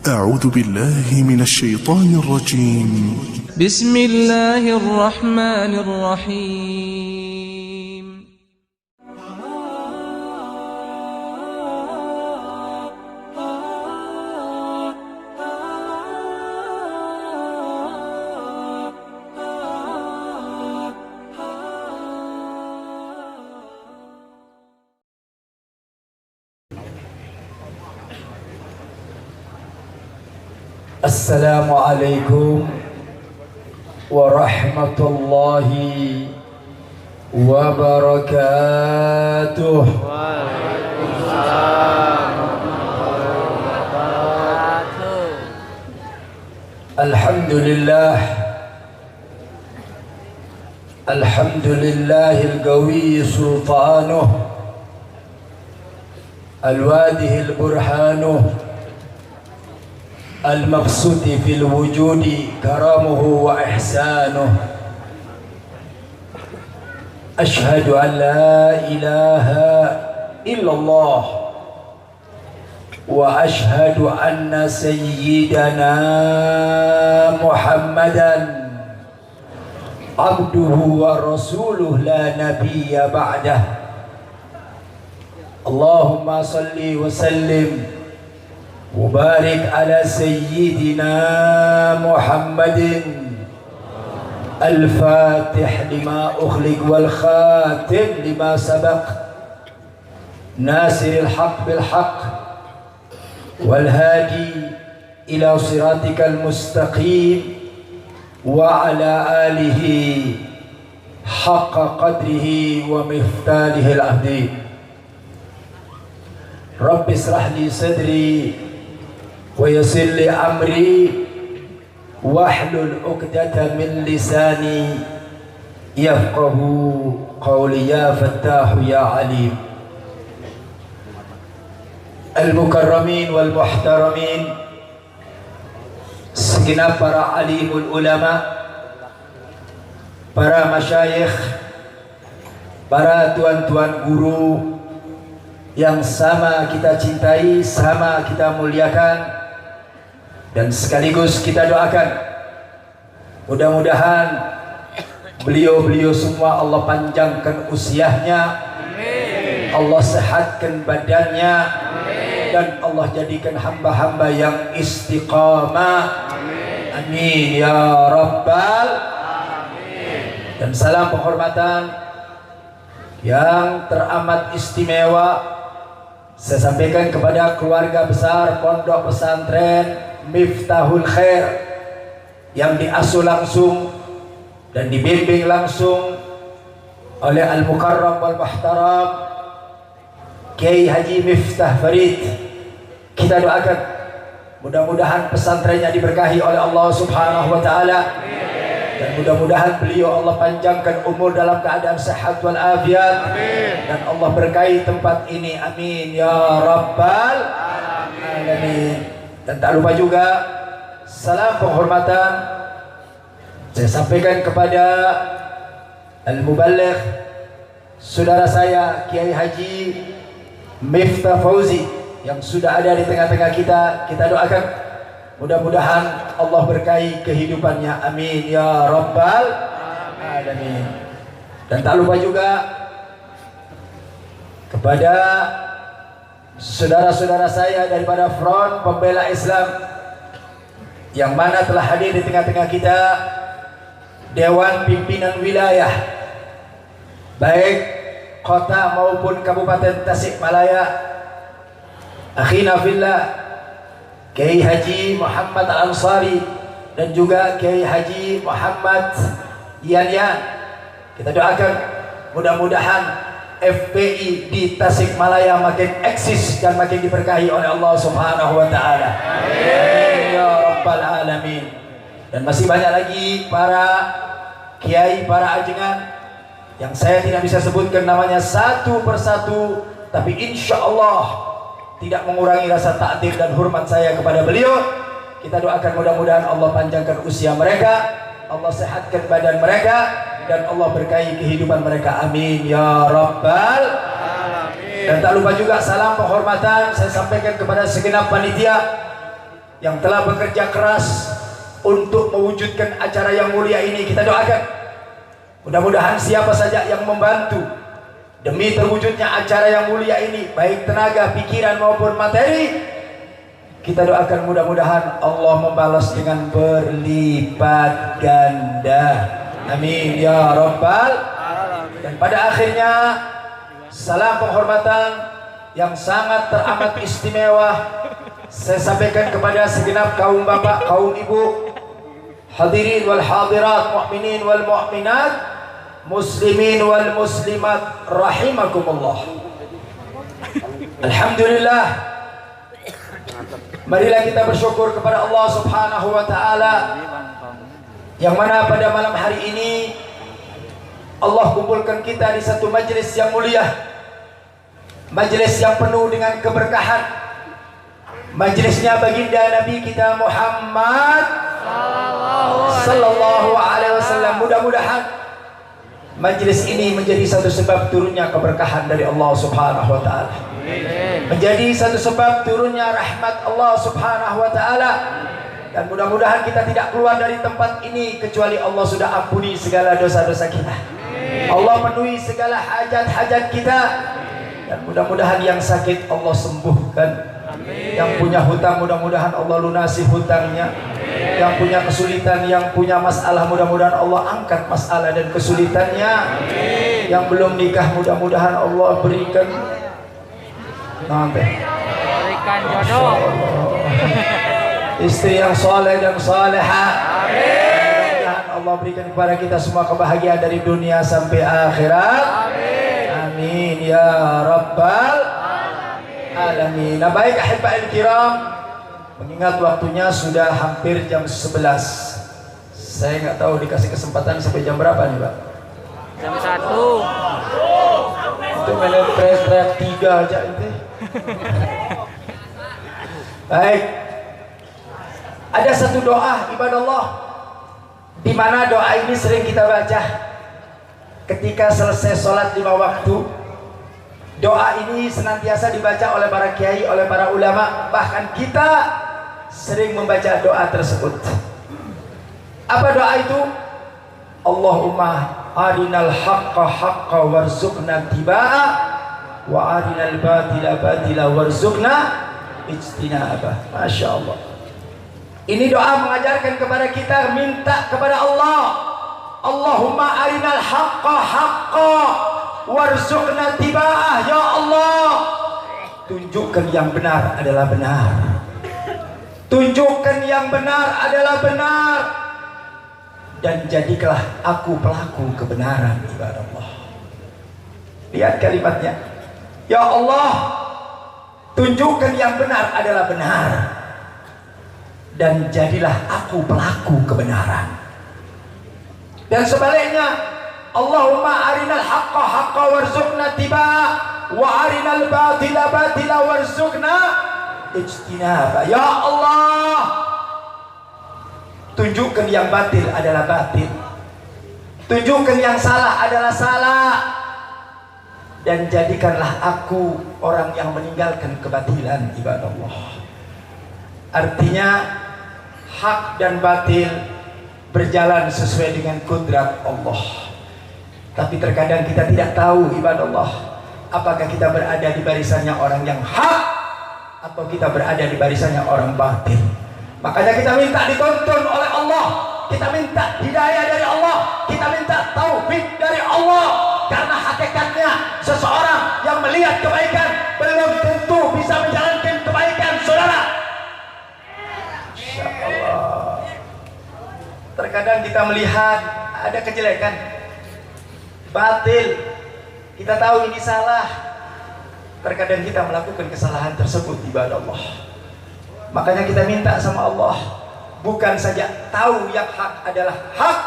أعوذ بالله من الشيطان الرجيم. بسم الله الرحمن الرحيم. Assalamualaikum warahmatullahi wabarakatuh. Alhamdulillah, alhamdulillahil qawi sultanuh, al-wadihil burhanuh, المقصود في الوجود كرمه وإحسانه. أشهد أن لا إله إلا الله وأشهد أن سيدنا محمدا عبده ورسوله لا نبي بعده. اللهم صل وسلم وبارك على سيدنا محمد الفاتح لما أخلق والخاتم لما سبق ناصر الحق بالحق والهادي إلى صراطك المستقيم وعلى آله حق قدره ومفتاله العظيم. رب اشرح لي صدري ويسر لي أمري واحلل عقدة من لساني يفقه قولي يا فتاح يا عليم. المكرمين والمحترمين, segenap para alimul ulama, para masyayikh, para tuan-tuan guru yang sama kita cintai, sama kita muliakan, dan sekaligus kita doakan mudah-mudahan beliau-beliau semua Allah panjangkan usianya, Allah sehatkan badannya, dan Allah jadikan hamba-hamba yang istiqamah. Amin ya rabbal alamin. Dan salam penghormatan yang teramat istimewa saya sampaikan kepada keluarga besar Pondok Pesantren Miftahul Khair yang diasuh langsung dan dibimbing langsung oleh Al-Mukarram wal Muhtaram Kiai Haji Miftah Farid. Kita doakan mudah-mudahan pesantrennya diberkahi oleh Allah Subhanahu wa taala, dan mudah-mudahan beliau Allah panjangkan umur dalam keadaan sehat wal afiat, dan Allah berkahi tempat ini. Amin ya rabbal alamin. Dan tak lupa juga salam penghormatan saya sampaikan kepada Al-Muballigh saudara saya Kiai Haji Miftah Fauzi yang sudah ada di tengah-tengah kita. Kita doakan mudah-mudahan Allah berkahi kehidupannya. Amin ya rabbal alamin. Dan tak lupa juga kepada saudara-saudara saya daripada Front Pembela Islam yang mana telah hadir di tengah-tengah kita, Dewan Pimpinan Wilayah baik kota maupun Kabupaten Tasikmalaya, akhina fillah Kiai Haji Muhammad Al-Ansari dan juga Kiai Haji Muhammad Yan. Kita doakan mudah-mudahan FPI di Tasikmalaya makin eksis dan makin diberkahi oleh Allah Subhanahu wa taala. Amin ya rabbal alamin. Dan masih banyak lagi para kiai, para ajengan yang saya tidak bisa sebutkan namanya satu persatu, tapi insya Allah tidak mengurangi rasa takdir dan hormat saya kepada beliau. Kita doakan mudah-mudahan Allah panjangkan usia mereka, Allah sehatkan badan mereka, dan Allah berkahi kehidupan mereka. Amin ya rabbal alamin. Dan tak lupa juga salam penghormatan saya sampaikan kepada segenap panitia yang telah bekerja keras untuk mewujudkan acara yang mulia ini. Kita doakan mudah-mudahan siapa saja yang membantu demi terwujudnya acara yang mulia ini, baik tenaga, pikiran maupun materi, kita doakan mudah-mudahan Allah membalas dengan berlipat ganda. Amin ya rabbal. Dan pada akhirnya salam penghormatan yang sangat teramat istimewa saya sampaikan kepada segenap kaum bapak, kaum ibu, hadirin wal hadirat, mukminin wal mukminat, muslimin wal muslimat rahimakumullah. Alhamdulillah, marilah kita bersyukur kepada Allah Subhanahu wa taala yang mana pada malam hari ini Allah kumpulkan kita di satu majelis yang mulia, majelis yang penuh dengan keberkahan, majelisnya baginda Nabi kita Muhammad sallallahu alaihi wasallam. Mudah-mudahan majelis ini menjadi satu sebab turunnya keberkahan dari Allah Subhanahu wa taala, menjadi satu sebab turunnya rahmat Allah Subhanahu wa taala, dan mudah-mudahan kita tidak keluar dari tempat ini kecuali Allah sudah ampuni segala dosa-dosa kita, Allah penuhi segala hajat-hajat kita, dan mudah-mudahan yang sakit Allah sembuhkan, yang punya hutang mudah-mudahan Allah lunasi hutangnya, yang punya kesulitan, yang punya masalah mudah-mudahan Allah angkat masalah dan kesulitannya, yang belum nikah mudah-mudahan Allah berikan jodoh, istri yang soleh dan soleha. Allah berikan kepada kita semua kebahagiaan dari dunia sampai akhirat. Amin ya rabbal alamin. Nah, baik ahibahil kiram, mengingat waktunya sudah hampir jam 11. Saya nggak tahu dikasih kesempatan sampai jam berapa nih, Pak? Jam 1. Itu main teriak 3 aja itu. Baik. Ada satu doa ibadah Allah, di mana doa ini sering kita baca ketika selesai sholat 5 waktu. Doa ini senantiasa dibaca oleh para kiai, oleh para ulama, bahkan kita sering membaca doa tersebut. Apa doa itu? Allahumma arinal haqqa haqqa warzuqna tibaa wa arinal batila batila warzuqna ijtinabah. Masya Allah. Ini doa mengajarkan kepada kita minta kepada Allah, Allahumma arinal haqqa haqqa warzuqna tiba'ah. Ya Allah, tunjukkan yang benar adalah benar, tunjukkan yang benar adalah benar, dan jadikanlah aku pelaku kebenaran. Ibadah Allah, lihat kalimatnya, ya Allah, tunjukkan yang benar adalah benar, dan jadilah aku pelaku kebenaran. Dan sebaliknya, Allahumma arinal haqqa haqqa warzuqna tibaa wa arinal batila batila warzuqna ijtinaba. Ya Allah, tunjukkan yang batil adalah batil, tunjukkan yang salah adalah salah, dan jadikanlah aku orang yang meninggalkan kebatilan. Ibadah Allah, artinya hak dan batil berjalan sesuai dengan kudrat Allah. Tapi terkadang kita tidak tahu, ibadah Allah, apakah kita berada di barisannya orang yang hak atau kita berada di barisannya orang batil. Makanya kita minta dituntun oleh Allah, kita minta hidayah dari Allah, kita minta taufik dari Allah. Karena hakikatnya seseorang yang melihat kebaikan belum tentu bisa menjalankan kebaikan, saudara. Insya Allah. Terkadang kita melihat ada kejelekan, batil, kita tahu ini salah, terkadang kita melakukan kesalahan tersebut. Ibadah Allah, makanya kita minta sama Allah, bukan saja tahu yang hak adalah hak,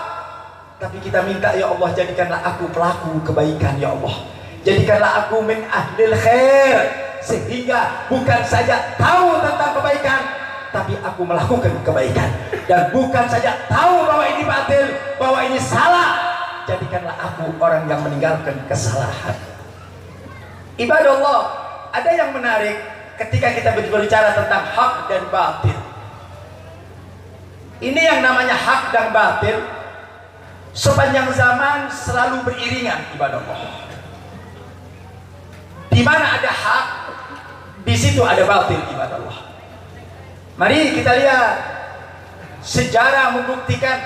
tapi kita minta, ya Allah, jadikanlah aku pelaku kebaikan. Ya Allah, jadikanlah aku min ahlil khair, sehingga bukan saja tahu tentang kebaikan, tapi aku melakukan kebaikan. Dan bukan saja tahu bahwa ini batil, bahwa ini salah, jadikanlah aku orang yang meninggalkan kesalahan. Ibadah Allah, ada yang menarik ketika kita berbicara tentang hak dan batil. Ini yang namanya hak dan batil sepanjang zaman selalu beriringan, ibadah Allah. Di mana ada hak, di situ ada batil, ibadah Allah. Mari kita lihat sejarah membuktikan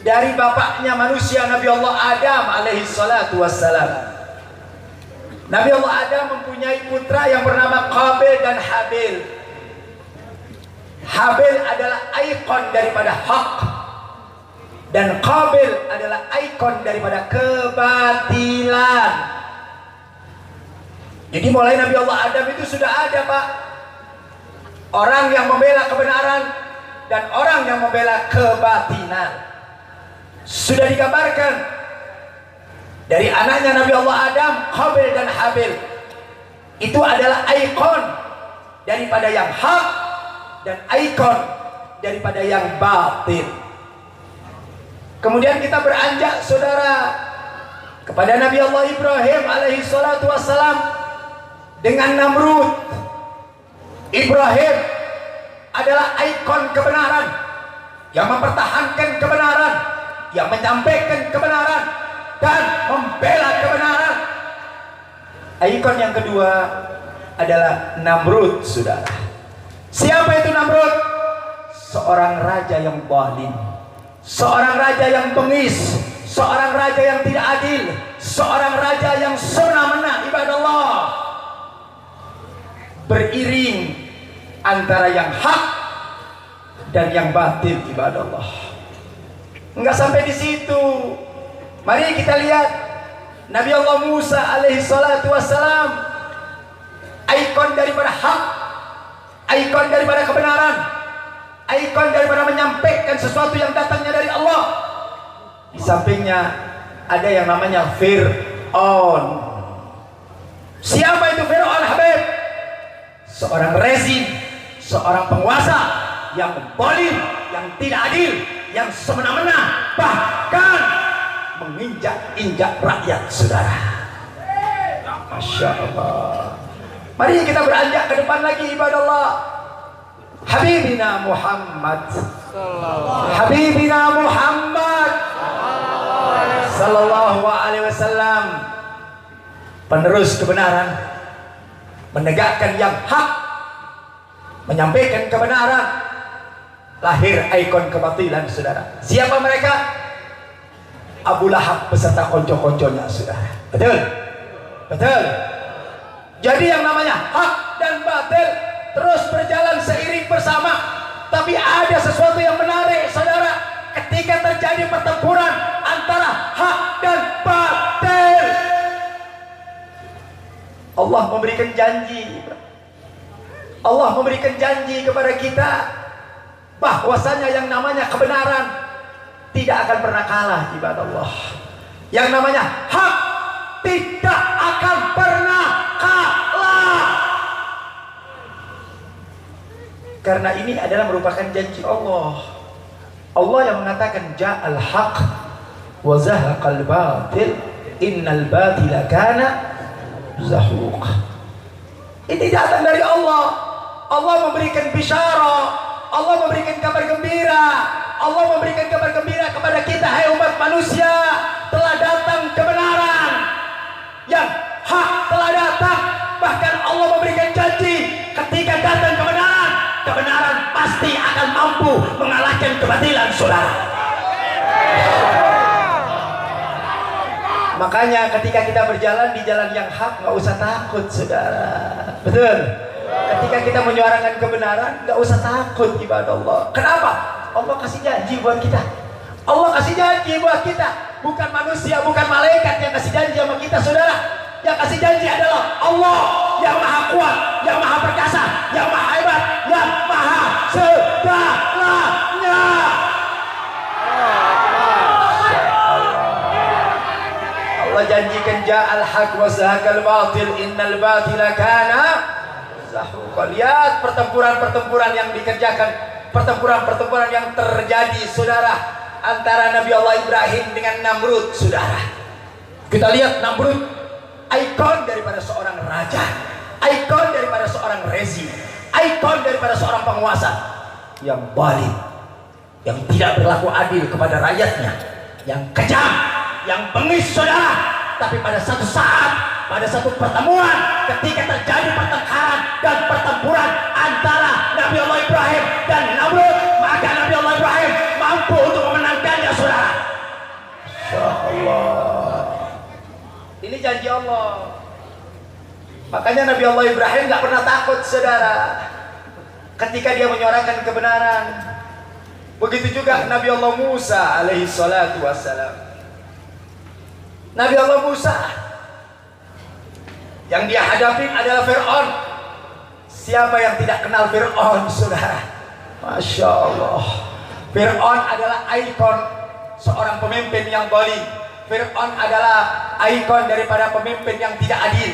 dari bapaknya manusia Nabi Allah Adam alaihi salatu wassalam. Nabi Allah Adam mempunyai putra yang bernama Qabil dan Habil. Habil adalah ikon daripada hak dan Qabil adalah ikon daripada kebatilan. Jadi mulai Nabi Allah Adam itu sudah ada, Pak, orang yang membela kebenaran dan orang yang membela kebatilan. Sudah digambarkan dari anaknya Nabi Allah Adam, Qabil dan Habil. Itu adalah ikon daripada yang hak dan ikon daripada yang batil. Kemudian kita beranjak, saudara, kepada Nabi Allah Ibrahim alaihi salatu wassalam dengan Namrud. Ibrahim adalah ikon kebenaran, yang mempertahankan kebenaran, yang menyampaikan kebenaran dan membela kebenaran. Ikon yang kedua adalah Namrud, saudara. Siapa itu Namrud? Seorang raja yang zalim, seorang raja yang bengis, seorang raja yang tidak adil, seorang raja yang semena-mena, ibadah Allah. Beriring antara yang hak dan yang batil, ibadah Allah. Enggak sampai di situ. Mari kita lihat Nabi Allah Musa alaihi salatu wassalam, ikon daripada hak, ikon daripada kebenaran, ikon daripada menyampaikan sesuatu yang datangnya dari Allah. Di sampingnya ada yang namanya Fir'aun. Siapa itu Fir'aun, Habib? Seorang rezim, seorang penguasa yang zalim, yang tidak adil, yang semena-mena, bahkan menginjak-injak rakyat, saudara. Masya Allah. Mari kita beranjak ke depan lagi, ibadah Allah. Habibina Muhammad, Habibina Muhammad sallallahu alaihi wasallam, penerus kebenaran, menegakkan yang hak, menyampaikan kebenaran. Lahir ikon kebatilan, saudara. Siapa mereka? Abu Lahab beserta konco-konconya, saudara. Betul? Betul. Jadi yang namanya hak dan batil terus berjalan seiring bersama. Tapi ada sesuatu yang menarik, saudara, ketika terjadi pertempuran antara hak dan batil. Allah memberikan janji. Allah memberikan janji kepada kita bahwasanya yang namanya kebenaran tidak akan pernah kalah, ibadah Allah. Yang namanya hak tidak akan pernah kalah. Karena ini adalah merupakan janji Allah. Allah yang mengatakan ja'al haq wa zahaqal batil innal batila kana zahuq. Ini datang dari Allah. Allah memberikan bisyarah, Allah memberikan kabar gembira, Allah memberikan kabar gembira kepada kita, hai umat manusia, telah datang kebenaran, yang hak telah datang. Bahkan Allah memberikan janji, ketika datang kebenaran, kebenaran pasti akan mampu mengalahkan kebatilan, saudara. Makanya ketika kita berjalan di jalan yang hak, nggak usah takut, saudara. Betul? Ketika kita menyuarakan kebenaran, nggak usah takut, ibadah Allah. Kenapa? Allah kasih janji buat kita. Allah kasih janji buat kita. Bukan manusia, bukan malaikat yang kasih janji sama kita, saudara. Yang kasih janji adalah Allah yang maha kuat, yang maha perkasa, yang maha hebat, yang maha segalanya. Allah janjikan ja'al haq wa zahaqal batil innal batila kana zahuqa. Lihat pertempuran-pertempuran yang dikerjakan, pertempuran-pertempuran yang terjadi, saudara, antara Nabi Allah Ibrahim dengan Namrud, saudara. Kita lihat Namrud, ikon daripada seorang raja, ikon daripada seorang rezim, ikon daripada seorang penguasa. yang zalim, yang tidak berlaku adil kepada rakyatnya, yang kejam, yang bengis saudara. Tapi pada satu saat, pada satu pertemuan, ketika terjadi pertengkaran dan pertempuran antara Nabi Allah Ibrahim dan Namrud, maka Nabi Allah Ibrahim mampu untuk memenangkannya saudara. Insyaallah. Ini janji Allah. Makanya Nabi Allah Ibrahim gak pernah takut saudara ketika dia menyuarakan kebenaran. Begitu juga Nabi Allah Musa alaihi salatu wassalam. Nabi Allah Musa yang dia hadapi adalah Fir'aun. Siapa yang tidak kenal Fir'aun saudara? Masya Allah. Fir'aun adalah ikon seorang pemimpin yang zalim. Fir'aun adalah ikon daripada pemimpin yang tidak adil.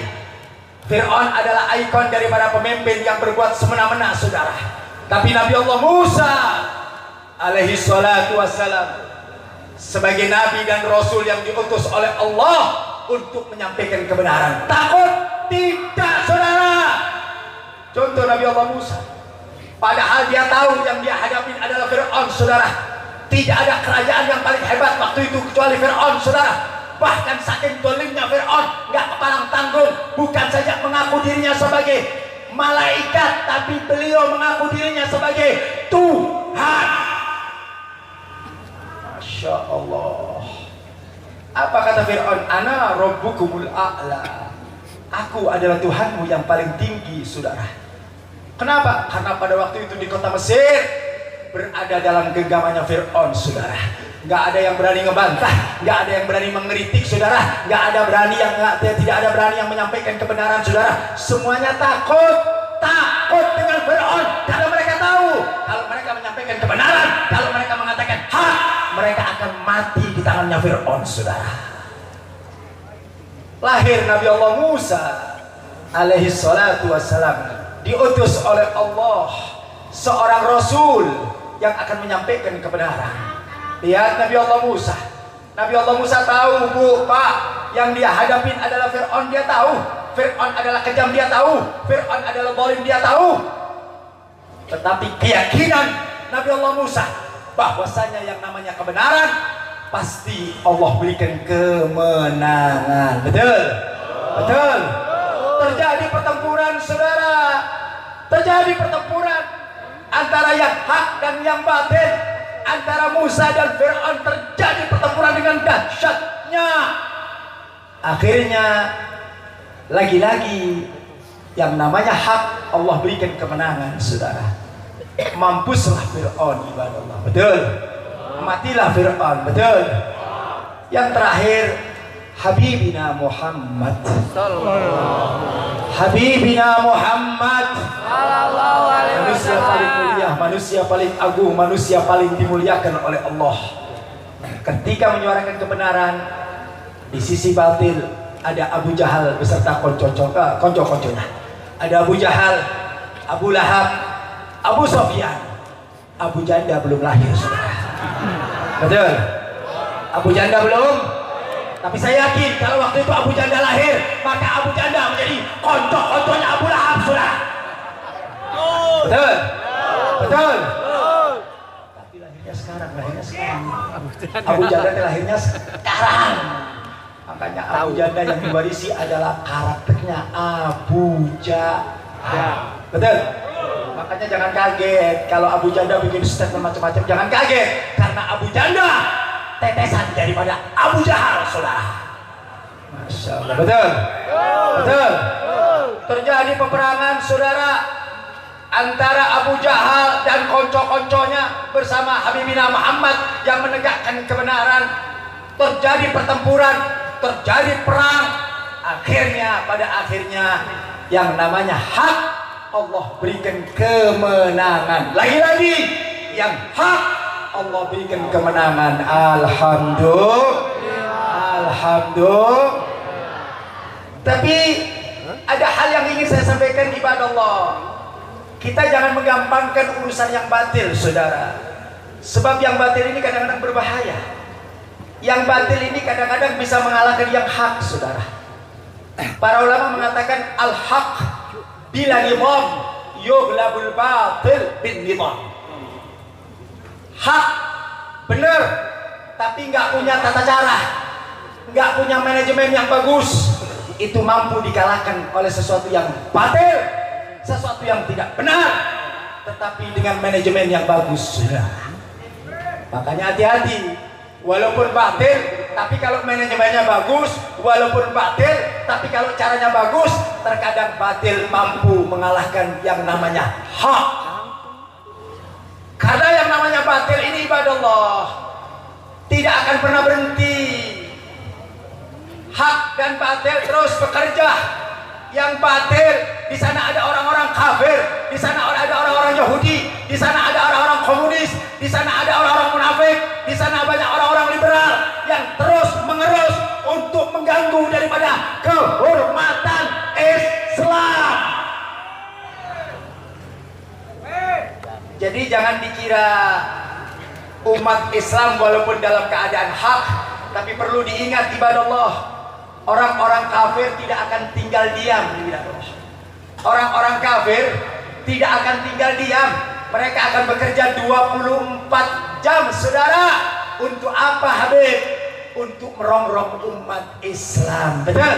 Fir'aun adalah ikon daripada pemimpin yang berbuat semena-mena saudara. Tapi Nabi Allah Musa alaihi salatu wassalam sebagai nabi dan rasul yang diutus oleh Allah untuk menyampaikan kebenaran, takut? Tidak saudara. Contoh Nabi Allah Musa, padahal dia tahu yang dia hadapi adalah Fir'aun saudara. Tidak ada kerajaan yang paling hebat waktu itu kecuali Fir'aun saudara. Bahkan saking dolimnya Fir'aun gak kepalang tanggung, bukan saja mengaku dirinya sebagai malaikat, tapi beliau mengaku dirinya sebagai Tuhan. Masya Allah. Apa kata Fir'aun? Ana rabbukumul a'la. Aku adalah Tuhanmu yang paling tinggi saudara. Kenapa? Karena pada waktu itu di kota Mesir berada dalam genggamannya Fir'aun saudara. Gak ada yang berani ngebantah, gak ada yang berani mengkritik saudara, gak ada berani yang tidak ada berani yang menyampaikan kebenaran saudara. Semuanya takut dengan Fir'aun karena mereka tahu kalau mereka menyampaikan kebenaran, kalau mereka mengatakan hak, mereka akan mati di tangannya Fir'aun saudara. Lahir Nabi Allah Musa alaihi salatu wassalam, diutus oleh Allah seorang rasul yang akan menyampaikan kebenaran. Lihat Nabi Allah Musa. Nabi Allah Musa tahu bu, pak, yang dia hadapin adalah Fir'aun, dia tahu. Fir'aun adalah kejam, dia tahu. Fir'aun adalah zalim, dia tahu. Tetapi keyakinan Nabi Allah Musa bahwasanya yang namanya kebenaran pasti Allah berikan kemenangan. Betul? Betul. Terjadi pertempuran saudara. Terjadi pertempuran antara yang hak dan yang batil. Antara Musa dan Fir'aun terjadi pertempuran dengan dahsyatnya. Akhirnya lagi-lagi yang namanya hak Allah berikan kemenangan saudara. Mampuslah Fir'aun ibadah Allah. Betul. Matilah Fir'aun. Betul. Yang terakhir Habibina Muhammad. Habibina Muhammad, manusia paling mulia, manusia paling agung, manusia paling dimuliakan oleh Allah. Ketika menyuarakan kebenaran, di sisi batil ada Abu Jahal beserta konco-konconya. Ada Abu Jahal, Abu Lahab, Abu Sofyan. Abu Janda belum lahir saudara. Betul? Abu Janda belum. Tapi saya yakin kalau waktu itu Abu Janda lahir, maka Abu Janda menjadi konco-konconya Abu Lahab saudara. Betul? Betul? Tapi lahirnya sekarang. Abu Janda lahirnya sekarang. Makanya Abu Janda yang diwarisi adalah karakternya Abu Jahal. Betul? Makanya jangan kaget kalau Abu Janda bikin statement macam-macam. Jangan kaget karena Abu Janda tetesan daripada Abu Jahal saudara. Masya Allah. Betul? Betul? Terjadi peperangan saudara antara Abu Jahal dan konco-konconya bersama Habibina Muhammad yang menegakkan kebenaran. Terjadi pertempuran, terjadi perang. Akhirnya, pada akhirnya yang namanya hak Allah berikan kemenangan. Lagi-lagi yang hak Allah berikan kemenangan. Alhamdulillah. Alhamdulillah. Tapi ada hal yang ingin saya sampaikan ibadah Allah. Kita jangan menggampangkan urusan yang batil saudara. Sebab yang batil ini kadang-kadang berbahaya. Yang batil ini kadang-kadang bisa mengalahkan yang hak saudara. Para ulama mengatakan al-haq bila nizam yughlabul batil bin nizam. hak, benar, tapi nggak punya tata cara, nggak punya manajemen yang bagus, itu mampu dikalahkan oleh sesuatu yang batil, sesuatu yang tidak benar, tetapi dengan manajemen yang bagus. Makanya hati-hati, walaupun batil, tapi kalau manajemennya bagus, walaupun batil, tapi kalau caranya bagus, terkadang batil mampu mengalahkan yang namanya hak. Karena yang namanya batil ini ibadah Allah tidak akan pernah berhenti. Hak dan batil terus bekerja. Yang batil, di sana ada orang-orang kafir, di sana ada orang-orang Yahudi, di sana ada orang-orang komunis, di sana ada orang-orang munafik, di sana banyak orang-orang liberal yang terus mengerus untuk mengganggu daripada kehormatan Islam. Jadi jangan dikira umat Islam walaupun dalam keadaan hak, tapi perlu diingat ibadah Allah. Orang-orang kafir tidak akan tinggal diam. Orang-orang kafir tidak akan tinggal diam. Mereka akan bekerja 24 jam, saudara. Untuk apa, Habib? Untuk merongrong umat Islam. Betul?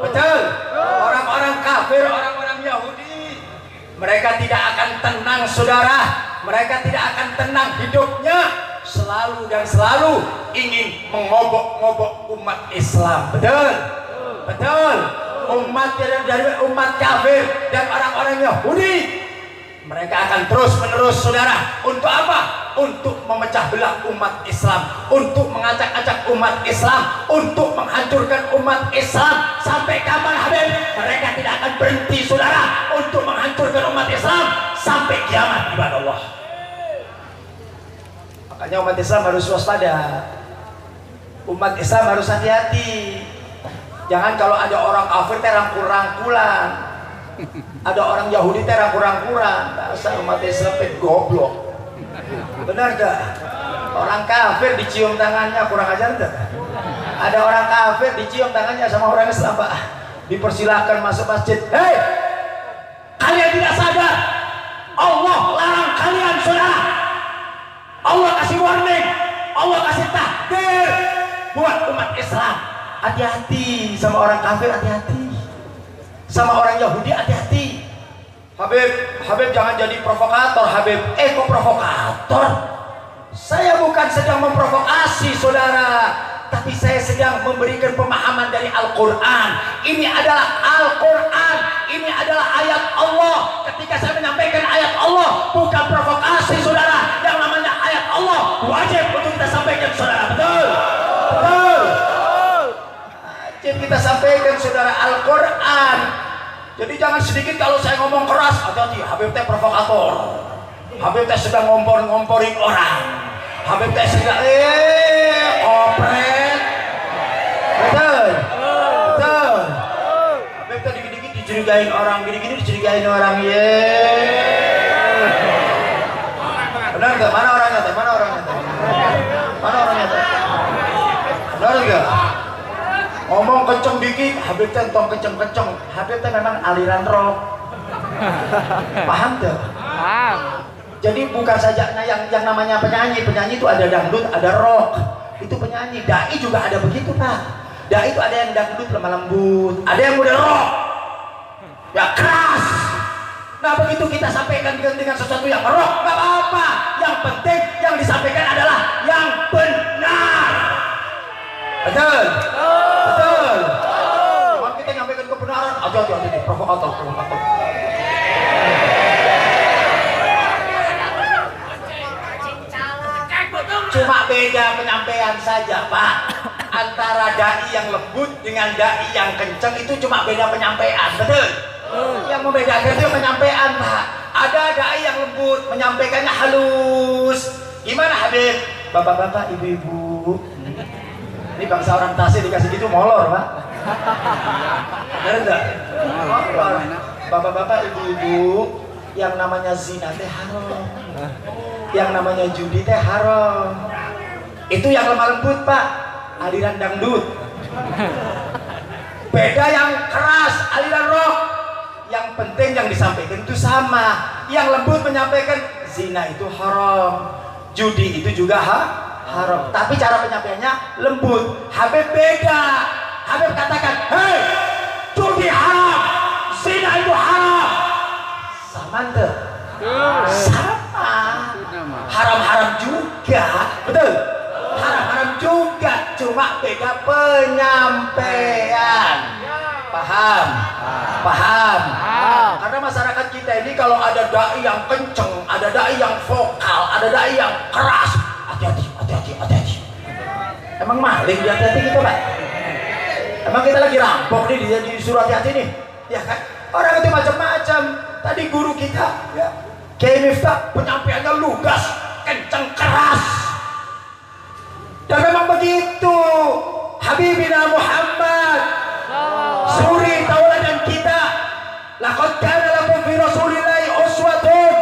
Betul. Orang-orang kafir, orang-orang Yahudi, mereka tidak akan tenang, saudara. Mereka tidak akan tenang hidupnya. Selalu dan selalu ingin mengobok-ngobok umat Islam. Betul? Betul. Umat dari umat kafir dan orang-orang Yahudi, mereka akan terus menerus, saudara. Untuk apa? Untuk memecah belah umat Islam, untuk mengacak-acak umat Islam, untuk menghancurkan umat Islam. Sampai kapan, Habib? Mereka tidak akan berhenti, saudara, untuk menghancurkan umat Islam sampai kiamat ibadah Allah. Makanya umat Islam harus waspada. Umat Islam harus hati-hati. Jangan kalau ada orang kafir rangkul-rangkulan, ada orang Yahudi rangkul-rangkulan. Dasar umat Islam goblok. Benar gak? Orang kafir dicium tangannya, kurang ajar gak? Ada orang kafir dicium tangannya sama orang Islam, Pak. Dipersilahkan masuk masjid. Hei, kalian tidak sadar? Allah larang kalian, saudara. Allah kasih warning, Allah kasih takdir buat umat Islam. Hati-hati sama orang kafir, hati-hati sama orang Yahudi, hati-hati. Habib jangan jadi provokator, Habib. Kok provokator? Saya bukan sedang memprovokasi, saudara, tapi saya sedang memberikan pemahaman dari Al-Quran. Ini adalah Al-Quran, ini adalah ayat Allah. Ketika saya menyampaikan ayat Allah, bukan provokasi, saudara. Yang namanya ayat Allah wajib untuk kita sampaikan, saudara. Betul? Betul. Wajib kita sampaikan, saudara, Al-Quran. Jadi jangan sedikit kalau saya ngomong keras, hati-hati, Habib teh provokator. Habib teh sedang ngompor-ngomporin orang. Habib teh sedang opret. Betul? Betul. Habib teh dikit-dikit dicurigain orang, gini-gini dicurigain orang. Benar nggak? Mana orangnya teh? Mana orangnya teh? Mana orangnya teh? Benar nggak? Ngomong kenceng dikit, Habib teh tong kenceng-kenceng. Habib teh memang aliran rock. Paham tuh? Paham. Jadi bukan saja yang namanya penyanyi itu ada dangdut, ada rock. Itu penyanyi. Dai juga ada begitu, Pak. Dai itu ada yang dangdut lemah lembut, ada yang udah rock. Ya keras. Nah begitu kita sampaikan dengan sesuatu yang rock, nggak apa-apa. Yang penting yang disampaikan adalah yang benar. Betul? Betul. Kalau kita nyampaikan kebenaran, hati-hati, provokator. Cuma beda penyampaian saja, Pak. Antara dai yang lembut dengan dai yang kencang itu cuma beda penyampaian, betul? Yang membedakan itu penyampaian, Pak. Ada dai yang lembut, menyampaikannya halus. Gimana, Habib? Bapak-bapak, ibu-ibu. Ini bangsa orang Tasik dikasih gitu molor, Pak. Benar enggak? Molor. Bapak-bapak, ibu-ibu, yang namanya zina teh haram. Yang namanya judi teh haram. Itu yang lemah lembut, Pak. Aliran dangdut. Beda yang keras, aliran rock. Yang penting yang disampaikan itu sama. Yang lembut menyampaikan zina itu haram, judi itu juga haram. Tapi cara penyampaiannya lembut. Habib beda. Habib katakan, hei, judi haram, zina itu haram. Sama ente? Sama. Haram-haram juga, betul? Haram-haram juga, cuma beda penyampaian. Paham? Paham? Karena masyarakat kita ini kalau ada dai yang kenceng, ada dai yang vokal, ada dai yang keras, hati-hati, hati-hati, hati-hati. Emang maling di hati-hati kita, Pak? Emang kita lagi rampok nih di surat hati nih? Ya kan? Orang itu macam-macam. Tadi guru kita, ya, Kiai Miftah, penyampaiannya lugas, kenceng, keras. Dan memang begitu. Habibina Muhammad, suri tauladan kita. Laqad kana lakum fi Rasulillahi uswatun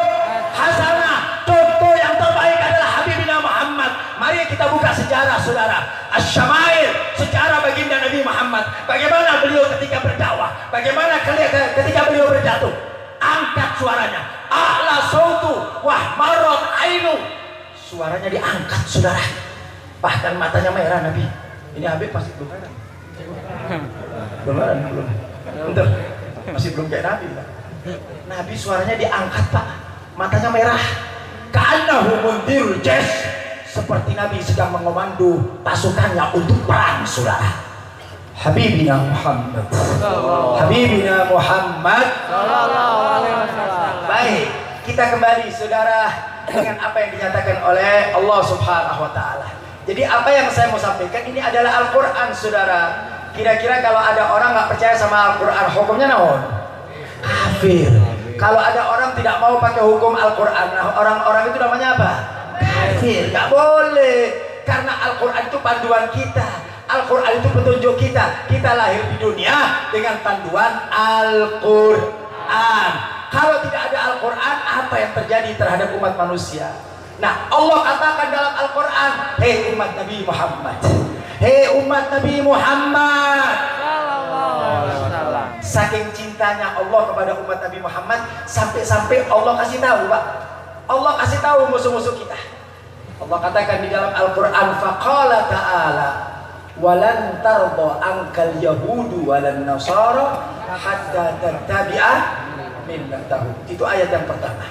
hasanah. Contoh yang terbaik adalah Habibina Muhammad. Mari kita buka sejarah, saudara. Asy-Syama'il, sejarah baginda Nabi Muhammad. Bagaimana beliau ketika berdakwah, bagaimana ketika beliau berjatuh. Angkat suaranya. A'la sautu wa marrat ainu. Suaranya diangkat, saudara. Bahkan matanya merah Nabi. Ini Habib masih belum merah. Belum. Bentar. Masih belum kayak Nabi, Pak. Nabi suaranya diangkat, Pak. Matanya merah. Ka'annahu mundirul jaysh. Seperti Nabi sedang mengomando pasukannya untuk perang, saudara. Habibina Muhammad. Habibina Muhammad. Baik, kita kembali, saudara, dengan apa yang dinyatakan oleh Allah Subhanahu wa Ta'ala. Jadi apa yang saya mau sampaikan ini adalah Al-Quran, saudara. Kira-kira kalau ada orang nggak percaya sama Al-Quran, hukumnya naon? Kafir. Kalau ada orang tidak mau pakai hukum Al-Quran, nah orang-orang itu namanya apa? Kafir. Nggak boleh. Karena Al-Quran itu panduan kita. Al-Quran itu petunjuk kita. Kita lahir di dunia dengan panduan Al-Quran. Kalau tidak ada Al-Quran, apa yang terjadi terhadap umat manusia? Nah, Allah katakan dalam Al-Quran, hei umat Nabi Muhammad, hei umat Nabi Muhammad. Saking cintanya Allah kepada umat Nabi Muhammad, sampai-sampai Allah kasih tahu, Pak. Allah kasih tahu musuh-musuh kita. Allah katakan di dalam Al-Quran, faqala ta'ala, walan tarda ankal yahudu walan nasara hatta tattabi'a millatahum. Itu ayat yang pertama.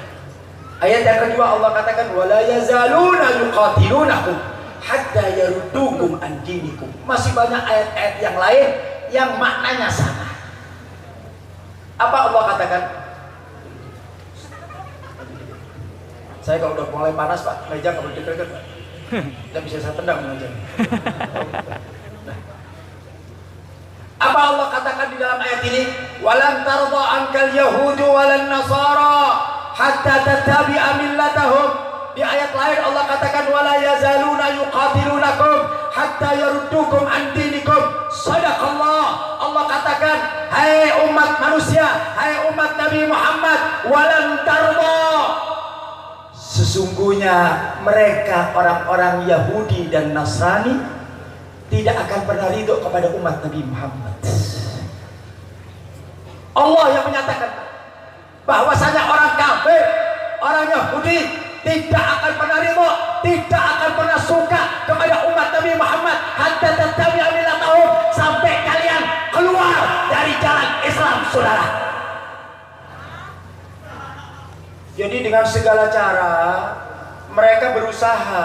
Ayat yang kedua Allah katakan wala yazaluna yuqatilunakum hatta yaruddukum an dinikum. Masih banyak ayat-ayat yang lain yang maknanya sama. Apa Allah katakan? Saya kalau udah mulai panas, Pak, meja kalau deket-deket, Pak. Tidak bisa saya tendang meja. Apa Allah katakan di dalam ayat ini? Walan tarda ankal yahudu walan nasara hatta tattabi'a millatahum. Di ayat lain Allah katakan wala yazaluna yuqatilunakum hatta yaruddukum an dinikum. Sadaqallah. Allah katakan, hai umat manusia, hai umat Nabi Muhammad, walan tarda, sesungguhnya mereka orang-orang Yahudi dan Nasrani tidak akan pernah ridho kepada umat Nabi Muhammad. Allah yang menyatakan bahwasanya orang kafir, orang Yahudi tidak akan pernah ridho, tidak akan pernah suka kepada umat Nabi Muhammad hatta tattabi'a millatahum, sampai kalian keluar dari jalan Islam, saudara. Jadi dengan segala cara mereka berusaha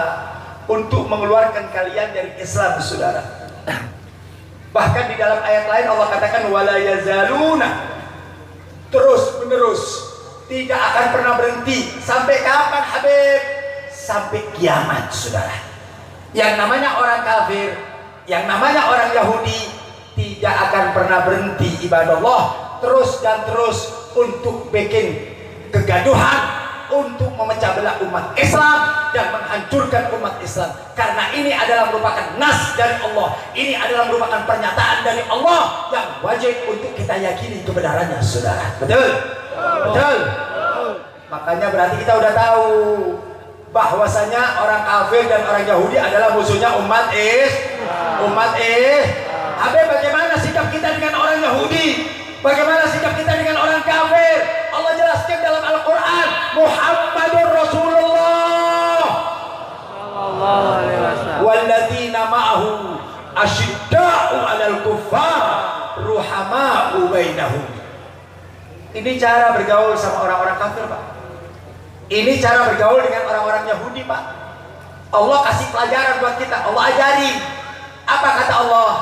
untuk mengeluarkan kalian dari Islam, saudara. Bahkan di dalam ayat lain Allah katakan wala yazaluna, terus menerus, tidak akan pernah berhenti. Sampai kapan, Habib? Sampai kiamat, saudara. Yang namanya orang kafir, yang namanya orang Yahudi tidak akan pernah berhenti ibadah Allah, terus dan terus untuk bikin kegaduhan, untuk memecah belah umat Islam dan menghancurkan umat Islam. Karena ini adalah merupakan nas dari Allah, ini adalah merupakan pernyataan dari Allah yang wajib untuk kita yakini kebenarannya, saudara. Betul? Betul? Makanya berarti kita udah tahu bahwasanya orang kafir dan orang Yahudi adalah musuhnya umat Habib, bagaimana sikap kita dengan orang Yahudi? Bagaimana sikap kita dengan orang kafir? Allah jelaskan dalam Al-Quran, Muhammadur Rasulullah bainahum. Ini cara bergaul sama orang-orang kafir, Pak. Ini cara bergaul dengan orang-orang Yahudi, Pak. Allah kasih pelajaran buat kita. Allah ajari. Apa kata Allah?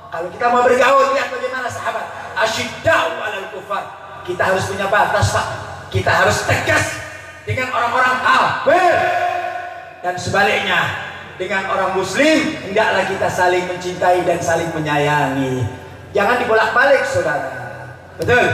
Kalau kita mau bergaul, lihat bagaimana sahabat. Asyidda'u 'alal kufar. Kita harus punya batas, Pak. Kita harus tegas dengan orang-orang kafir. Dan sebaliknya, dengan orang muslim, hendaklah kita saling mencintai dan saling menyayangi. Jangan dibolak-balik, saudara. Betul?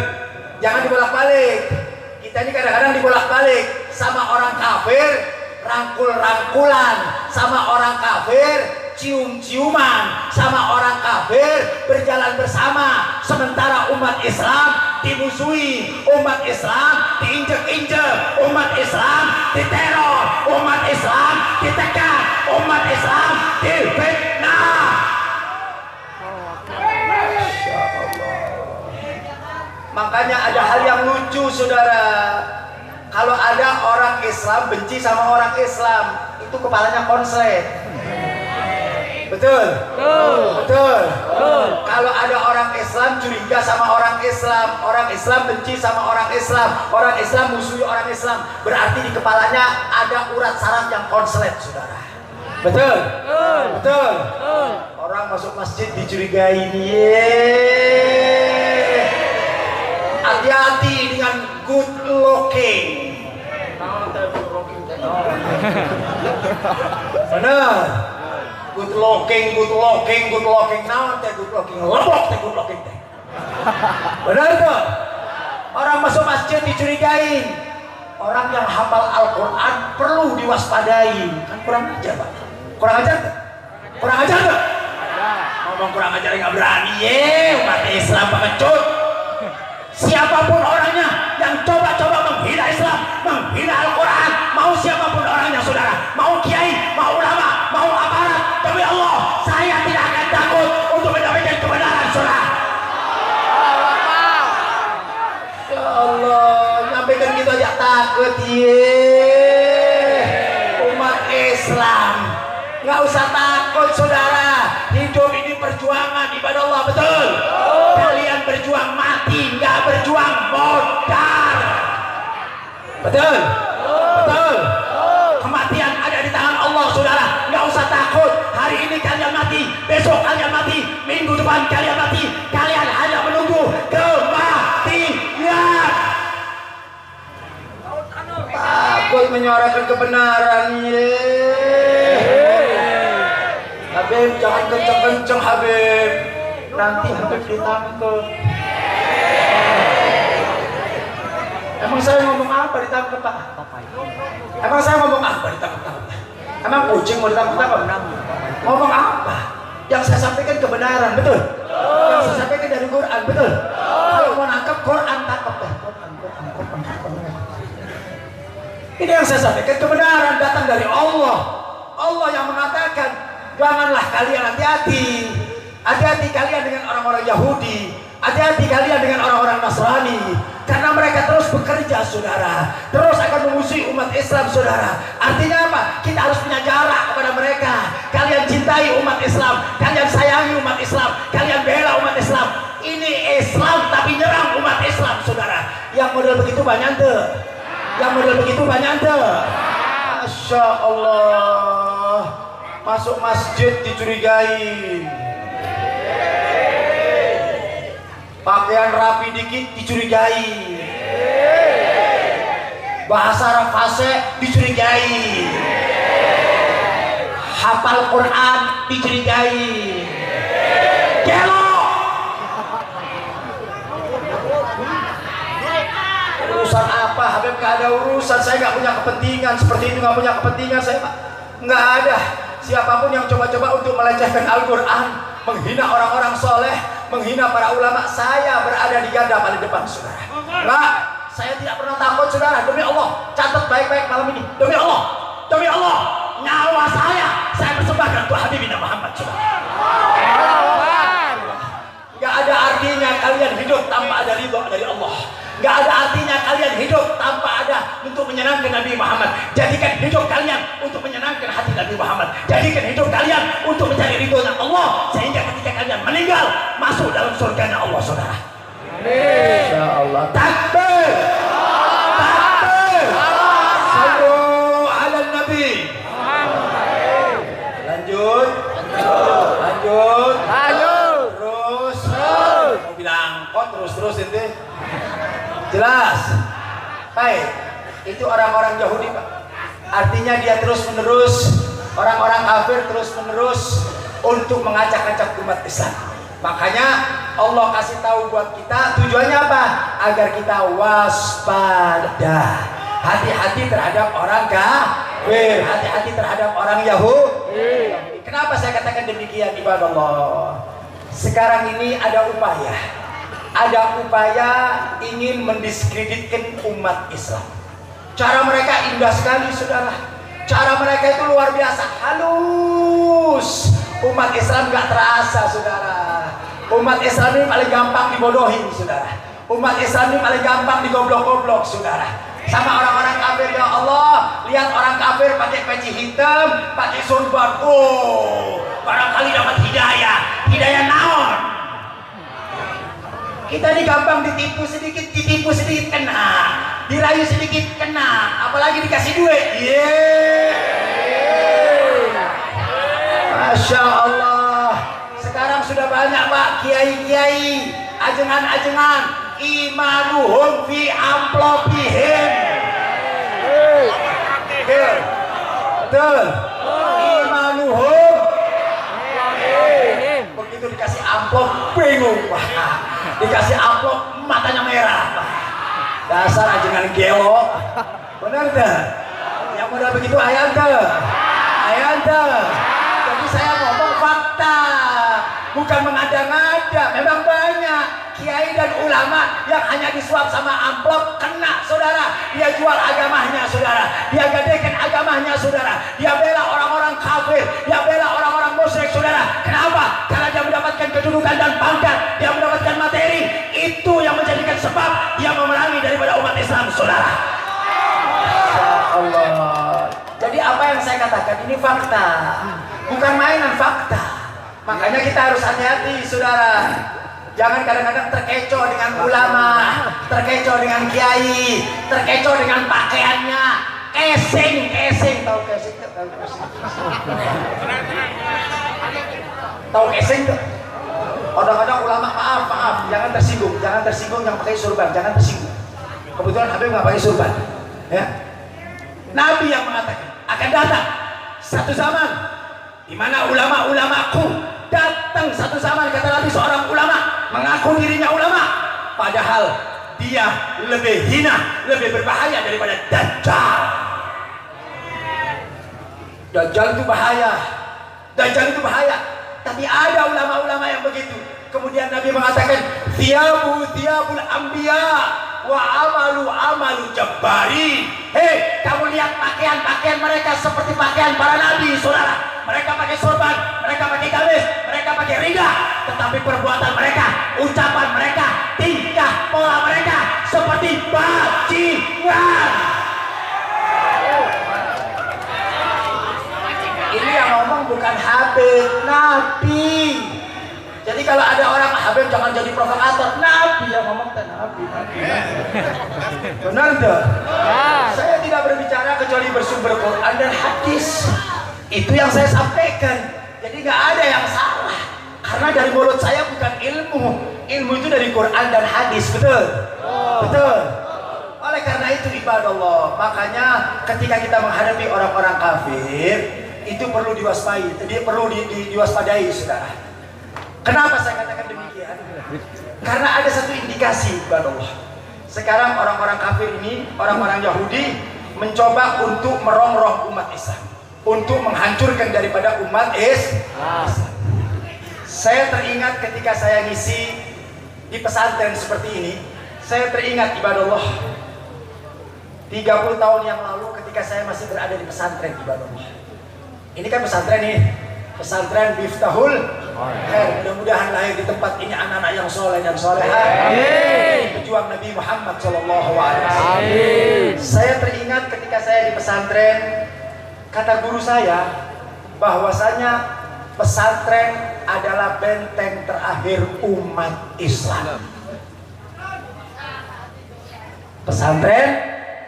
Jangan dibolak-balik. Kita ini kadang-kadang dibolak-balik. Sama orang kafir, rangkul-rangkulan. Sama orang kafir, cium-ciuman. Sama orang kafir, berjalan bersama. Sementara umat Islam dimusuhi, umat Islam diinjek-injek, umat Islam diteror, umat Islam ditekan, umat Islam difitnah. Makanya ada hal yang lucu, saudara. Kalau ada orang Islam benci sama orang Islam, itu kepalanya konslet. Betul? Betul. Kalau ada orang Islam curiga sama orang Islam benci sama orang Islam musuhi orang Islam, berarti di kepalanya ada urat saraf yang konslet, saudara. Betul? Betul. Orang masuk masjid dicurigai, hati-hati dengan good looking. Benar. Good looking. Nah, good looking. Lebok good looking. Benar tuh. Orang masuk masjid dicurigain. Orang yang hafal Al-Quran perlu diwaspadai. Kan kurang ajar, Pak. Kurang ajar tuh. Kurang ajar tuh. Ngomong kurang ajar nggak berani, umat Islam pengecut. Siapapun orangnya yang coba-coba menghina Islam, menghina Al-Quran, mau siapapun orangnya, saudara, mau kiai, mau ulama, mau aparat, demi Allah, saya tidak akan takut untuk mendapatkan kebenaran, saudara. Ya Allah, nyampaikan gitu aja takut, umat Islam, nggak usah takut, saudara. Hidup ini perjuangan ibadah Allah, betul? Kalian berjuang mati, nggak berjuang modal. Betul? Betul? Kematian ada di tangan Allah, saudara. Nggak usah takut. Hari ini kalian mati, besok kalian mati, minggu depan kalian mati. Kalian hanya menunggu kematian. Takut menyuarakan kebenaran, Habib, jangan kenceng-kenceng, Habib. Nanti Habib ditangkap. Emang saya ngomong apa ditangkap, Pak? Emang saya ngomong apa ditangkap? Emang kucing mau ditangkap? Ngomong apa? Yang saya sampaikan kebenaran, betul? Yang saya sampaikan dari Quran, betul? Kalau mau nangkap Quran, tangkap. Quran. Ini yang saya sampaikan kebenaran, datang dari Allah. Allah yang mengatakan, janganlah kalian hati-hati. Hati-hati kalian dengan orang-orang Yahudi. Hati-hati kalian dengan orang-orang Nasrani. Karena mereka terus bekerja, saudara. Terus akan memusuhi umat Islam, saudara. Artinya apa? Kita harus punya jarak kepada mereka. Kalian cintai umat Islam. Kalian sayangi umat Islam. Kalian bela umat Islam. Ini Islam tapi nyerang umat Islam, saudara. Yang model begitu banyak tuh. Masya Allah. Masuk masjid dicurigai. Pakaian rapi dikit dicurigai. Bahasa Arab fasih dicurigai. Hafal Quran dicurigai. Gelo. Urusan apa? Habib gak ada urusan. Saya gak punya kepentingan seperti itu. Gak punya kepentingan saya, Pak. Gak ada. Siapapun yang coba-coba untuk melecehkan Al-Quran, menghina orang-orang soleh, menghina para ulama, saya berada di garda paling depan, saudara. Enggak, saya tidak pernah takut, saudara. Demi Allah, catat baik-baik malam ini. Demi Allah, nyawa saya persembahkan untuk Habibina Muhammad, saudara. Enggak ada artinya kalian hidup tanpa ada ridho dari Allah. Gak ada artinya kalian hidup tanpa ada untuk menyenangkan Nabi Muhammad. Jadikan hidup kalian untuk menyenangkan hati Nabi Muhammad. Jadikan hidup kalian untuk mencari ridhonya Allah, sehingga ketika kalian meninggal masuk dalam surganya Allah, saudara. Insya Allah. Takbir. Takbir. Sallu ala Nabi. Lanjut. Lanjut. Terus. Mau bilang kok terus ini. Jelas. Baik. Itu orang-orang Yahudi, Pak. Artinya dia terus-menerus, orang-orang kafir terus-menerus untuk mengacak-acak umat Islam. Makanya Allah kasih tahu buat kita, tujuannya apa? Agar kita waspada, hati-hati terhadap orang kafir, hati-hati terhadap orang Yahudi. Kenapa saya katakan demikian, ibadah Allah? Sekarang ini ada upaya ingin mendiskreditkan umat Islam. Cara mereka indah sekali, saudara. Cara mereka itu luar biasa, halus. Umat Islam gak terasa, saudara. Umat Islam ini paling gampang dibodohin, saudara. Umat Islam ini paling gampang digoblok-goblok, saudara. Sama orang-orang kafir, ya Allah. Lihat orang kafir pakai peci hitam, pakai sorban. Oh, barangkali dapat hidayah. Hidayah naon? Kita ini gampang ditipu sedikit kena. Dirayu sedikit kena, apalagi dikasih duit. Masya Allah. Sekarang sudah banyak, Pak, kiai-kiai, ajengan-ajengan, imanuhum fi amplopihim. Betul. Imanuhum. Begitu dikasih amplop bingung, Pak. Dikasih amplop matanya merah, Pak. Dasar ajengan gelo. Benar dah. Yang modal begitu ayat dah. Jadi saya ngomong fakta, bukan mengada-ngada. Memang banyak kiai dan ulama yang hanya disuap sama amplop kena, saudara. Dia jual agamanya, saudara. Dia gadekan agamanya, saudara. Dia bela orang-orang kafir, dia bela orang-orang musyrik, saudara. Kenapa? Karena dia mendapatkan kedudukan dan pangkat, dia mendapatkan materi. Itu yang menjadikan sebab dia memerangi daripada umat Islam, saudara. Masya Allah. Jadi apa yang saya katakan ini fakta, bukan mainan, fakta. Makanya kita harus hati-hati, saudara. Jangan kadang-kadang terkecoh dengan ulama, terkecoh dengan kiai, terkecoh dengan pakaiannya. Kesing, tahu kesing? Tahu kesing tuh? Kadang-kadang ulama, maaf, jangan tersinggung yang pakai surban, jangan tersinggung. Kebetulan Habib nggak pakai surban, ya. Nabi yang mengatakan akan datang satu zaman di mana ulama-ulamaku datang satu zaman, kata Nabi, seorang ulama mengaku dirinya ulama, padahal dia lebih hina, lebih berbahaya daripada Dajjal. Dajjal itu bahaya. Tapi ada ulama-ulama yang begitu. Kemudian Nabi mengatakan, thiyabul anbiya wa amalu jabbari. Hei, kamu lihat pakaian mereka seperti pakaian para nabi, saudara. Mereka pakai sorban, mereka pakai gamis, mereka pakai rida. Tetapi perbuatan mereka, ucapan mereka, tingkah pola mereka seperti bajingan. Ini yang ngomong bukan Habib, Nabi. Jadi kalau ada orang Habib jangan jadi provokator, Nabi yang ngomong, Nabi. Benar enggak? Saya tidak berbicara kecuali bersumber Quran dan hadis. Itu yang saya sampaikan. Jadi nggak ada yang salah. Karena dari mulut saya bukan ilmu. Ilmu itu dari Quran dan hadis, betul? Betul. Oleh karena itu ibadah Allah, makanya ketika kita menghadapi orang-orang kafir, itu perlu diwaspadai, saudara. Kenapa saya katakan demikian? Karena ada satu indikasi, ibadah Allah. Sekarang orang-orang kafir ini, orang-orang Yahudi mencoba untuk merongrong umat Islam, untuk menghancurkan daripada umat Islam. Saya teringat ketika saya ngisi di pesantren seperti ini, saya teringat ibadah Allah 30 tahun yang lalu ketika saya masih berada di pesantren, ibadah Allah. Ini kan pesantren nih, pesantren Miftahul Khair. Mudah-mudahan lahir di tempat ini anak-anak yang soleh dan soleha, pejuang Nabi Muhammad SAW. Saya teringat ketika saya di pesantren, kata guru saya bahwasanya pesantren adalah benteng terakhir umat Islam. Pesantren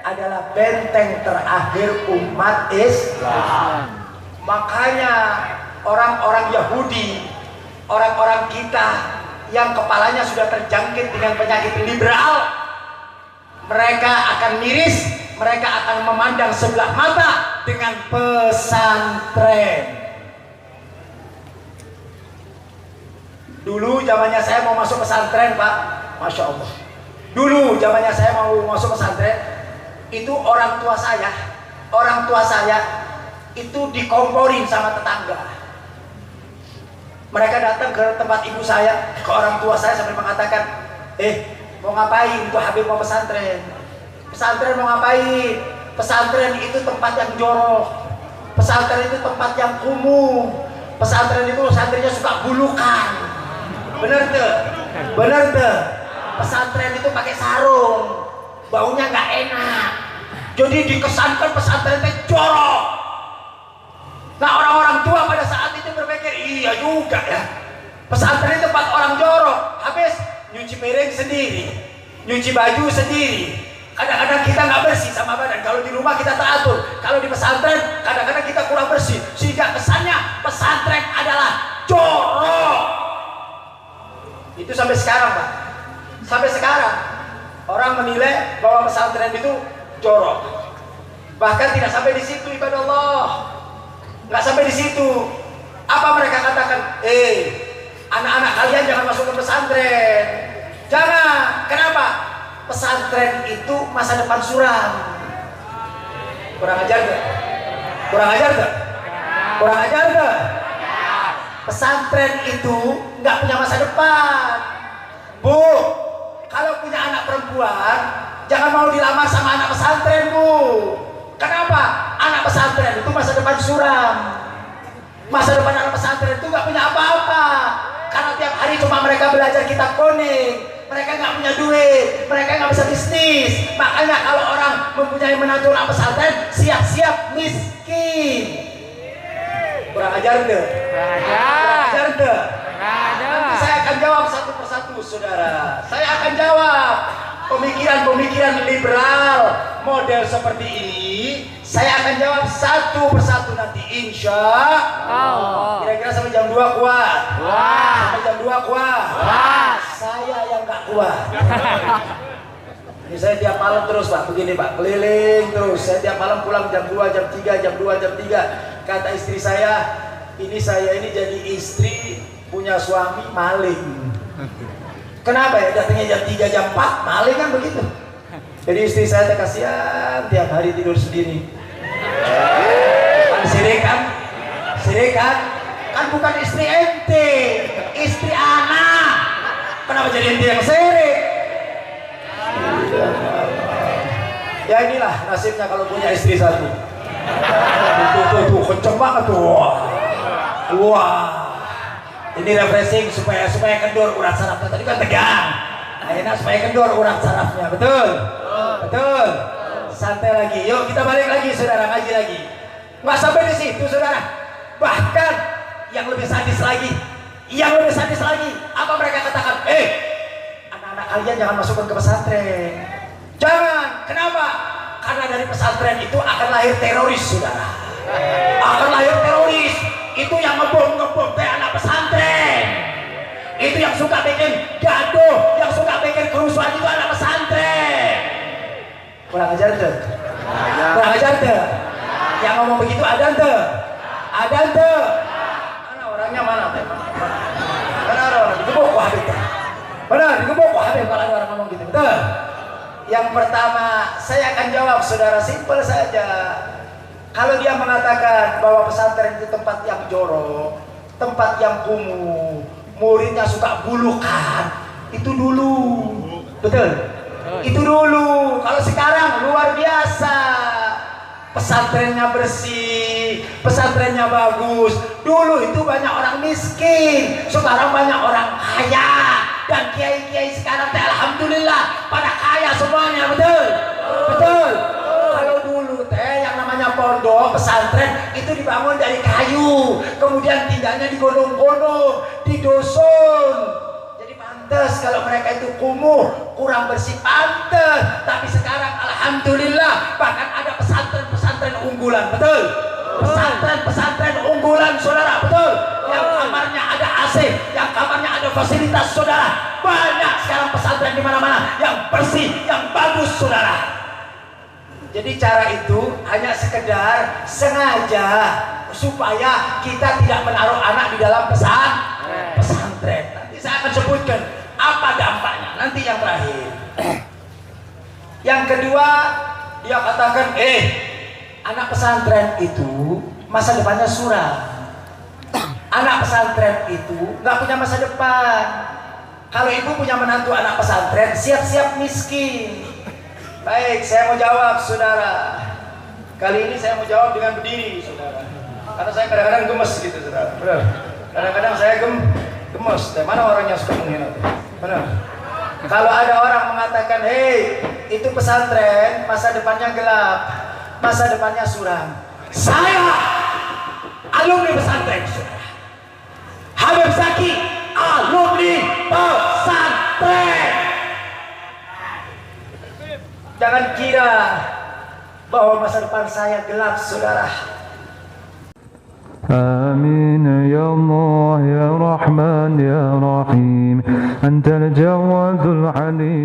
adalah benteng terakhir umat Islam. Makanya orang-orang Yahudi, orang-orang kita yang kepalanya sudah terjangkit dengan penyakit liberal, mereka akan miris, mereka akan memandang sebelah mata dengan pesantren. Dulu zamannya saya mau masuk pesantren, Pak, Masya Allah. Dulu zamannya saya mau masuk pesantren, itu orang tua saya itu dikomporin sama tetangga. Mereka datang ke tempat ibu saya, ke orang tua saya sambil mengatakan, mau ngapain? Itu Habib mau pesantren. Pesantren mau ngapain? Pesantren itu tempat yang jorok. Pesantren itu tempat yang kumuh. Pesantren itu santrinya suka bulukan. Bener tuh? Bener tuh? Pesantren itu pakai sarung, baunya nggak enak. Jadi dikesankan pesantren itu jorok. Nah, orang-orang tua pada saat itu berpikir, iya juga ya, pesantren itu tempat orang jorok. Habis nyuci piring sendiri, nyuci baju sendiri. Kadang-kadang kita nggak bersih sama badan. Kalau di rumah kita teratur, kalau di pesantren kadang-kadang kita kurang bersih, sehingga kesannya pesantren adalah jorok. Itu sampai sekarang, Pak. Sampai sekarang orang menilai bahwa pesantren itu jorok. Bahkan tidak sampai di situ, ibadah Allah. Nggak sampai di situ. Apa mereka katakan? Anak-anak kalian jangan masuk ke pesantren. Jangan. Kenapa? Pesantren itu masa depan suram. Kurang ajar gak? Kurang ajar gak? Kurang ajar gak? Pesantren itu nggak punya masa depan. Bu, kalau punya anak perempuan, jangan mau dilamar sama anak pesantren, Bu. Kenapa? Anak pesantren itu masa depan suram. Masa depan anak pesantren itu nggak punya apa-apa. Karena tiap hari cuma mereka belajar kitab kuning. Mereka nggak punya duit, mereka nggak bisa bisnis. Makanya kalau orang mempunyai menantu anak pesantren, siap-siap miskin. Kurang ajar deh. Kurang ajar deh. Nanti saya akan jawab satu persatu, saudara. Saya akan jawab pemikiran-pemikiran liberal model seperti ini. Saya akan jawab satu persatu nanti, insya Allah. Kira-kira sampai jam 2 kuat? Sampai jam 2 kuat? Saya yang nggak kuat. Ini saya tiap malam terus, Pak, begini, Pak, keliling terus. Saya tiap malam pulang jam 2, jam 3, jam 2, jam 3. Kata istri saya ini jadi istri punya suami maling. Kenapa ya? Datangnya jam 3, jam 4, maling kan begitu. Jadi istri saya kasihan tiap hari tidur sendiri. Sirik kan? Kan bukan istri ente, istri anak. Kenapa jadi ente yang sirik? Ya inilah nasibnya kalau punya istri satu. Tuh, kenceng banget tuh. Wah. Ini refreshing supaya kendur urat sarafnya. Tadi kan tegang. Enak supaya kendur urat sarafnya. Betul? Betul. Santai lagi. Yuk kita balik lagi, saudara, ngaji lagi. Nggak sampai di situ, saudara. Bahkan yang lebih sadis lagi. Apa mereka katakan? Anak-anak kalian jangan masukkan ke pesantren. Jangan. Kenapa? Karena dari pesantren itu akan lahir teroris, saudara. Akan lahir teroris. Itu yang ngebom anak pesantren. Itu yang suka bikin gaduh, yang suka bikin kerusuhan itu anak pesantren. Kurang ajar tuh. Kurang ajar tuh. Yang ngomong begitu ada tuh. Mana orangnya, mana? Mana orang? Digebuk ku Habib. Benar, digebuk ku Habib kalau ada orang ngomong gitu. Betul. Yang pertama, saya akan jawab, saudara, simpel saja. Kalau dia mengatakan bahwa pesantren itu tempat yang jorok, tempat yang kumuh, muridnya suka bulukan, itu dulu. Betul? Itu dulu. Kalau sekarang luar biasa. Pesantrennya bersih, pesantrennya bagus. Dulu itu banyak orang miskin, sekarang banyak orang kaya. Dan kiai-kiai sekarang alhamdulillah pada kaya semuanya. Betul? Betul? Kalau dulu yang namanya pondok pesantren itu dibangun dari kayu, kemudian tinggalnya di gunung-gunung, di dusun. Jadi paham pantas kalau mereka itu kumuh, kurang bersih, pantas. Tapi sekarang alhamdulillah bahkan ada pesantren-pesantren unggulan, betul? Pesantren-pesantren unggulan, saudara, betul? Yang kamarnya ada AC, yang kamarnya ada fasilitas, saudara. Banyak sekarang pesantren di mana-mana yang bersih, yang bagus, saudara. Jadi cara itu hanya sekedar sengaja supaya kita tidak menaruh anak di dalam pesantren. Nanti saya akan sebutkan apa dampaknya nanti yang terakhir. Yang kedua, dia katakan, anak pesantren itu masa depannya suram. Anak pesantren itu nggak punya masa depan. Kalau ibu punya menantu anak pesantren, siap-siap miskin. Baik, saya mau jawab, saudara. Kali ini saya mau jawab dengan berdiri, saudara. Karena saya kadang-kadang gemes gitu, saudara. Benar. Kadang-kadang saya gemes. Mana orang yang suka menghina? Benar. Kalau ada orang mengatakan, hei, itu pesantren, masa depannya gelap, masa depannya suram. Saya alumni pesantren, saudara. Habib Zaki, alumni pesantren. Jangan kira bahwa masa depan saya gelap, saudara. آمين يا الله يا رحمن يا رحيم أنت الجواد العليم